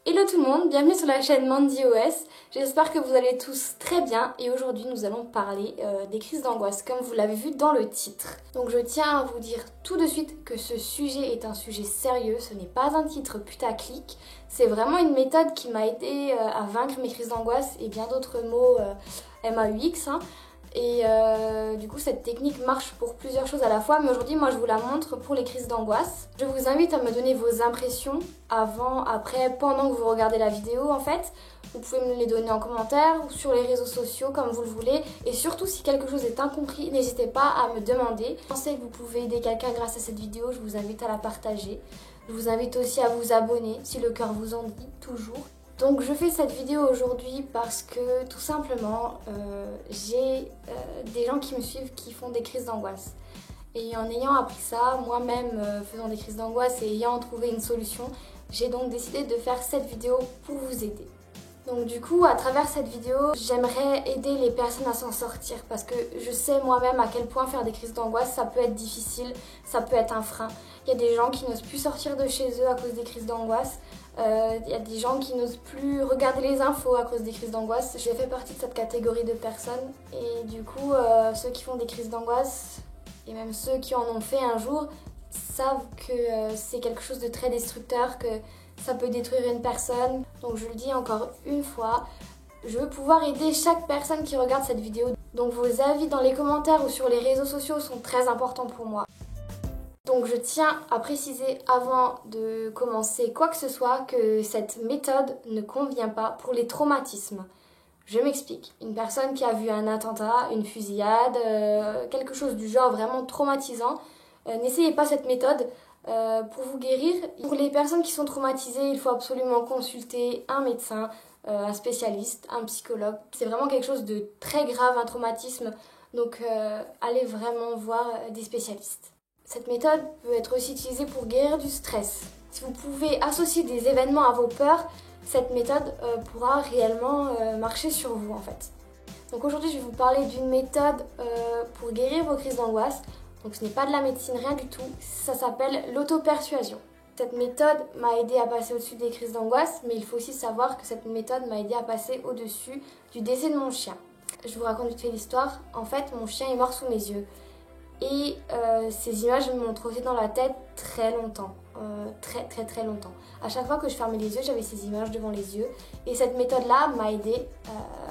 Hello tout le monde, bienvenue sur la chaîne Mandy OS. J'espère que vous allez tous très bien et aujourd'hui nous allons parler des crises d'angoisse comme vous l'avez vu dans le titre. Donc je tiens à vous dire tout de suite que ce sujet est un sujet sérieux, ce n'est pas un titre putaclic, c'est vraiment une méthode qui m'a aidé à vaincre mes crises d'angoisse et bien d'autres mots MAUX. Et du coup cette technique marche pour plusieurs choses à la fois, mais aujourd'hui moi je vous la montre pour les crises d'angoisse. Je vous invite à me donner vos impressions avant, après, pendant que vous regardez la vidéo en fait. Vous pouvez me les donner en commentaire ou sur les réseaux sociaux comme vous le voulez. Et surtout si quelque chose est incompris, n'hésitez pas à me demander. Je pensez que vous pouvez aider quelqu'un grâce à cette vidéo, je vous invite à la partager. Je vous invite aussi à vous abonner si le cœur vous en dit, toujours. Donc je fais cette vidéo aujourd'hui parce que tout simplement j'ai des gens qui me suivent qui font des crises d'angoisse. Et en ayant appris ça, moi-même faisant des crises d'angoisse et ayant trouvé une solution, j'ai donc décidé de faire cette vidéo pour vous aider. Donc du coup, à travers cette vidéo, j'aimerais aider les personnes à s'en sortir parce que je sais moi-même à quel point faire des crises d'angoisse, ça peut être difficile, ça peut être un frein. Il y a des gens qui n'osent plus sortir de chez eux à cause des crises d'angoisse. Il y a des gens qui n'osent plus regarder les infos à cause des crises d'angoisse. J'ai fait partie de cette catégorie de personnes et du coup, ceux qui font des crises d'angoisse et même ceux qui en ont fait un jour savent que c'est quelque chose de très destructeur, que ça peut détruire une personne. Donc je le dis encore une fois, je veux pouvoir aider chaque personne qui regarde cette vidéo. Donc vos avis dans les commentaires ou sur les réseaux sociaux sont très importants pour moi. Donc je tiens à préciser avant de commencer quoi que ce soit que cette méthode ne convient pas pour les traumatismes. Je m'explique. Une personne qui a vu un attentat, une fusillade, quelque chose du genre vraiment traumatisant, n'essayez pas cette méthode pour vous guérir. Pour les personnes qui sont traumatisées, il faut absolument consulter un médecin, un spécialiste, un psychologue. C'est vraiment quelque chose de très grave, un traumatisme, donc allez vraiment voir des spécialistes. Cette méthode peut être aussi utilisée pour guérir du stress. Si vous pouvez associer des événements à vos peurs, cette méthode pourra réellement marcher sur vous en fait. Donc aujourd'hui je vais vous parler d'une méthode pour guérir vos crises d'angoisse. Donc ce n'est pas de la médecine, rien du tout, ça s'appelle l'auto-persuasion. Cette méthode m'a aidé à passer au-dessus des crises d'angoisse, mais il faut aussi savoir que cette méthode m'a aidé à passer au-dessus du décès de mon chien. Je vous raconte vite fait l'histoire. En fait, mon chien est mort sous mes yeux. Et ces images m'ont trotté dans la tête très longtemps, très longtemps. À chaque fois que je fermais les yeux, j'avais ces images devant les yeux. Et cette méthode-là m'a aidé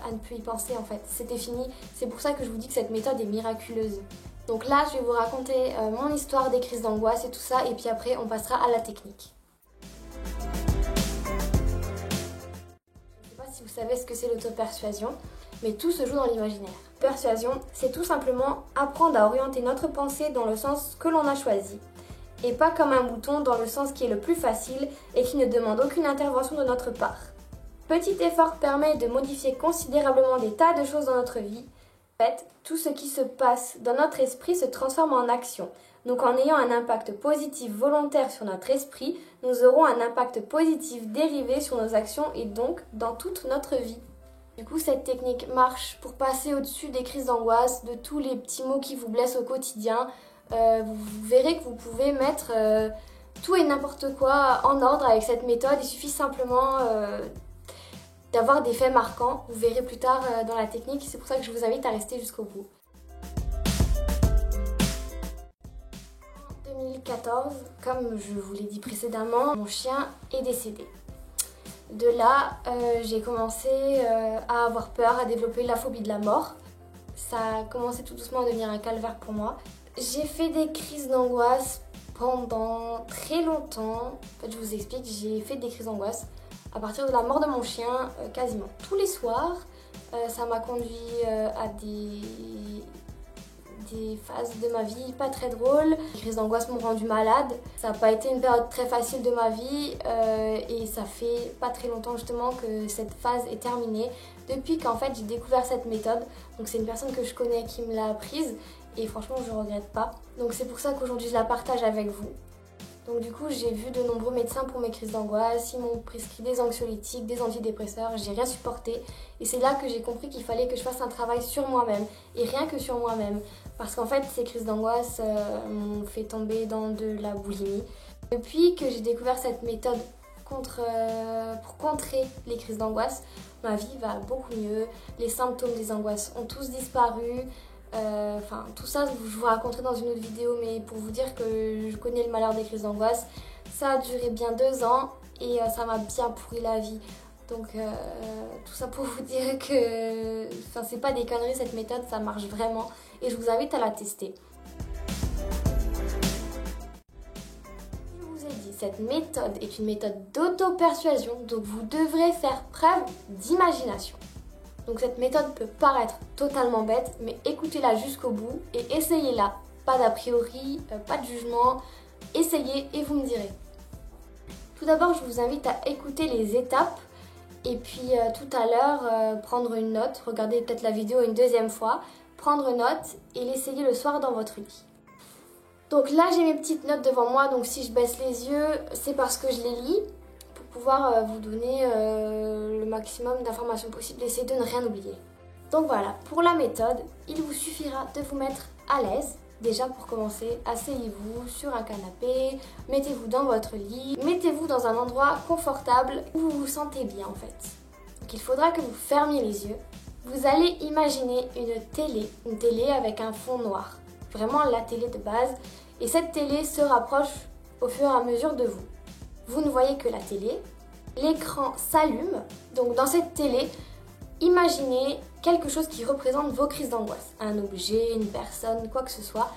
à ne plus y penser en fait. C'était fini. C'est pour ça que je vous dis que cette méthode est miraculeuse. Donc là, je vais vous raconter mon histoire des crises d'angoisse et tout ça. Et puis après, on passera à la technique. Je ne sais pas si vous savez ce que c'est l'auto-persuasion, mais tout se joue dans l'imaginaire. Persuasion, c'est tout simplement apprendre à orienter notre pensée dans le sens que l'on a choisi, et pas comme un bouton dans le sens qui est le plus facile et qui ne demande aucune intervention de notre part. Petit effort permet de modifier considérablement des tas de choses dans notre vie. En fait, tout ce qui se passe dans notre esprit se transforme en action. Donc en ayant un impact positif volontaire sur notre esprit, nous aurons un impact positif dérivé sur nos actions et donc dans toute notre vie. Du coup, cette technique marche pour passer au-dessus des crises d'angoisse, de tous les petits mots qui vous blessent au quotidien. Vous verrez que vous pouvez mettre tout et n'importe quoi en ordre avec cette méthode. Il suffit simplement d'avoir des faits marquants. Vous verrez plus tard dans la technique. C'est pour ça que je vous invite à rester jusqu'au bout. En 2014, comme je vous l'ai dit précédemment, mon chien est décédé. De là, j'ai commencé à avoir peur, à développer la phobie de la mort. Ça a commencé tout doucement à devenir un calvaire pour moi. J'ai fait des crises d'angoisse pendant très longtemps. En fait, je vous explique, j'ai fait des crises d'angoisse à partir de la mort de mon chien, quasiment tous les soirs. Ça m'a conduit à des phases de ma vie pas très drôles. Les crises d'angoisse m'ont rendue malade. Ça n'a pas été une période très facile de ma vie et ça fait pas très longtemps justement que cette phase est terminée. Depuis qu'en fait j'ai découvert cette méthode. Donc c'est une personne que je connais qui me l'a apprise et franchement je ne regrette pas. Donc c'est pour ça qu'aujourd'hui je la partage avec vous. Donc du coup j'ai vu de nombreux médecins pour mes crises d'angoisse, ils m'ont prescrit des anxiolytiques, des antidépresseurs, j'ai rien supporté et c'est là que j'ai compris qu'il fallait que je fasse un travail sur moi-même et rien que sur moi-même parce qu'en fait ces crises d'angoisse m'ont fait tomber dans de la boulimie. Depuis que j'ai découvert cette méthode pour contrer les crises d'angoisse, ma vie va beaucoup mieux. Les symptômes des angoisses ont tous disparu. Enfin, tout ça, je vous raconterai dans une autre vidéo, mais pour vous dire que je connais le malheur des crises d'angoisse, ça a duré bien 2 ans et ça m'a bien pourri la vie. Donc, tout ça pour vous dire que c'est pas des conneries, cette méthode, ça marche vraiment et je vous invite à la tester. Je vous ai dit, cette méthode est une méthode d'auto-persuasion, donc vous devrez faire preuve d'imagination. Donc cette méthode peut paraître totalement bête, mais écoutez-la jusqu'au bout et essayez-la. Pas d'a priori, pas de jugement, essayez et vous me direz. Tout d'abord, je vous invite à écouter les étapes et puis tout à l'heure, prendre une note, regardez peut-être la vidéo une deuxième fois, prendre une note et l'essayer le soir dans votre lit. Donc là, j'ai mes petites notes devant moi, donc si je baisse les yeux, c'est parce que je les lis. Pouvoir vous donner le maximum d'informations possibles et essayer de ne rien oublier. Donc voilà, pour la méthode, il vous suffira de vous mettre à l'aise. Déjà pour commencer, asseyez-vous sur un canapé, mettez-vous dans votre lit, mettez-vous dans un endroit confortable où vous vous sentez bien en fait. Donc il faudra que vous fermiez les yeux. Vous allez imaginer une télé avec un fond noir. Vraiment la télé de base. Et cette télé se rapproche au fur et à mesure de vous. Vous ne voyez que la télé, l'écran s'allume, donc dans cette télé, imaginez quelque chose qui représente vos crises d'angoisse, un objet, une personne, quoi que ce soit,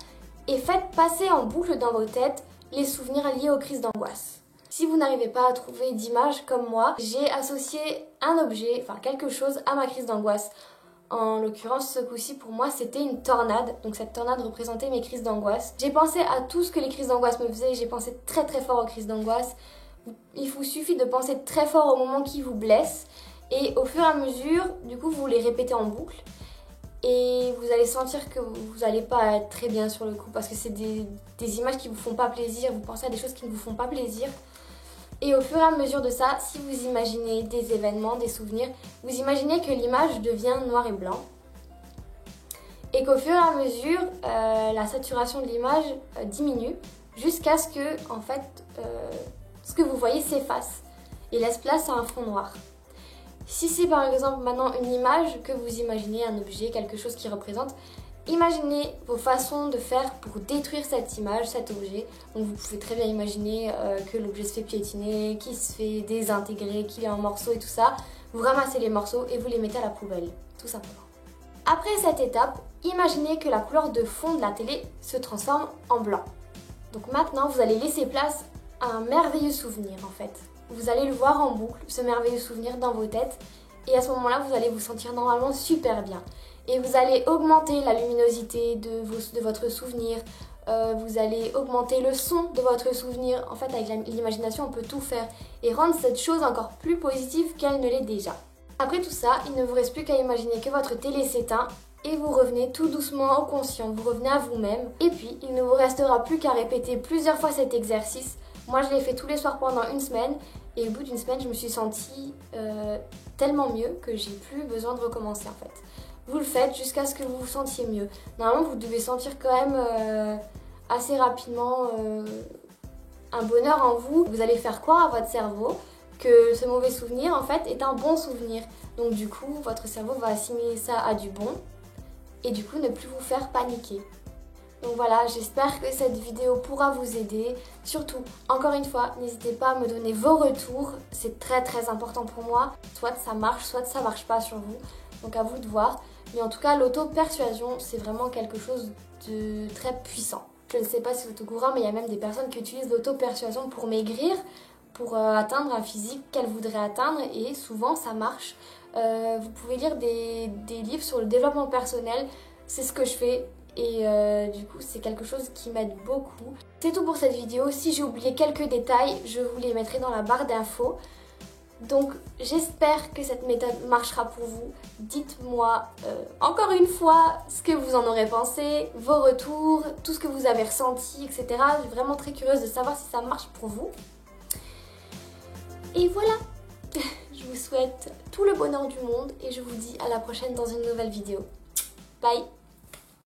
et faites passer en boucle dans vos têtes les souvenirs liés aux crises d'angoisse. Si vous n'arrivez pas à trouver d'image comme moi, j'ai associé un objet, quelque chose à ma crise d'angoisse. En l'occurrence, ce coup-ci, pour moi, c'était une tornade. Donc cette tornade représentait mes crises d'angoisse. J'ai pensé à tout ce que les crises d'angoisse me faisaient. J'ai pensé très très fort aux crises d'angoisse. Il vous suffit de penser très fort au moment qui vous blesse. Et au fur et à mesure, du coup, vous les répétez en boucle. Et vous allez sentir que vous n'allez pas être très bien sur le coup. Parce que c'est des images qui ne vous font pas plaisir. Vous pensez à des choses qui ne vous font pas plaisir. Et au fur et à mesure de ça, si vous imaginez des événements, des souvenirs, vous imaginez que l'image devient noir et blanc. Et qu'au fur et à mesure, la saturation de l'image diminue jusqu'à ce que, ce que vous voyez s'efface et laisse place à un fond noir. Si c'est par exemple maintenant une image que vous imaginez, un objet, quelque chose qui représente, imaginez vos façons de faire pour détruire cette image, cet objet. Donc vous pouvez très bien imaginer que l'objet se fait piétiner, qu'il se fait désintégrer, qu'il est en morceaux et tout ça. Vous ramassez les morceaux et vous les mettez à la poubelle, tout simplement. Après cette étape, imaginez que la couleur de fond de la télé se transforme en blanc. Donc maintenant, vous allez laisser place à un merveilleux souvenir en fait. Vous allez le voir en boucle, ce merveilleux souvenir dans vos têtes. Et à ce moment-là, vous allez vous sentir normalement super bien. Et vous allez augmenter la luminosité de votre souvenir, vous allez augmenter le son de votre souvenir. En fait, avec l'imagination, on peut tout faire et rendre cette chose encore plus positive qu'elle ne l'est déjà. Après tout ça, il ne vous reste plus qu'à imaginer que votre télé s'éteint et vous revenez tout doucement au conscient, vous revenez à vous-même. Et puis, il ne vous restera plus qu'à répéter plusieurs fois cet exercice. Moi, je l'ai fait tous les soirs pendant une semaine et au bout d'une semaine, je me suis sentie tellement mieux que j'ai plus besoin de recommencer en fait. Vous le faites jusqu'à ce que vous vous sentiez mieux. Normalement, vous devez sentir quand même assez rapidement un bonheur en vous. Vous allez faire croire à votre cerveau que ce mauvais souvenir, en fait, est un bon souvenir. Donc du coup, votre cerveau va assimiler ça à du bon et du coup ne plus vous faire paniquer. Donc voilà, j'espère que cette vidéo pourra vous aider. Surtout, encore une fois, n'hésitez pas à me donner vos retours. C'est très très important pour moi. Soit ça marche, soit ça marche pas sur vous. Donc à vous de voir. Mais en tout cas, l'auto-persuasion, c'est vraiment quelque chose de très puissant. Je ne sais pas si vous êtes au courant, mais il y a même des personnes qui utilisent l'auto-persuasion pour maigrir, pour atteindre un physique qu'elles voudraient atteindre. Et souvent, ça marche. Vous pouvez lire des livres sur le développement personnel. C'est ce que je fais. Et du coup, c'est quelque chose qui m'aide beaucoup. C'est tout pour cette vidéo. Si j'ai oublié quelques détails, je vous les mettrai dans la barre d'infos. Donc j'espère que cette méthode marchera pour vous. Dites-moi encore une fois ce que vous en aurez pensé, vos retours, tout ce que vous avez ressenti, etc. Je suis vraiment très curieuse de savoir si ça marche pour vous. Et voilà, je vous souhaite tout le bonheur du monde et je vous dis à la prochaine dans une nouvelle vidéo. Bye!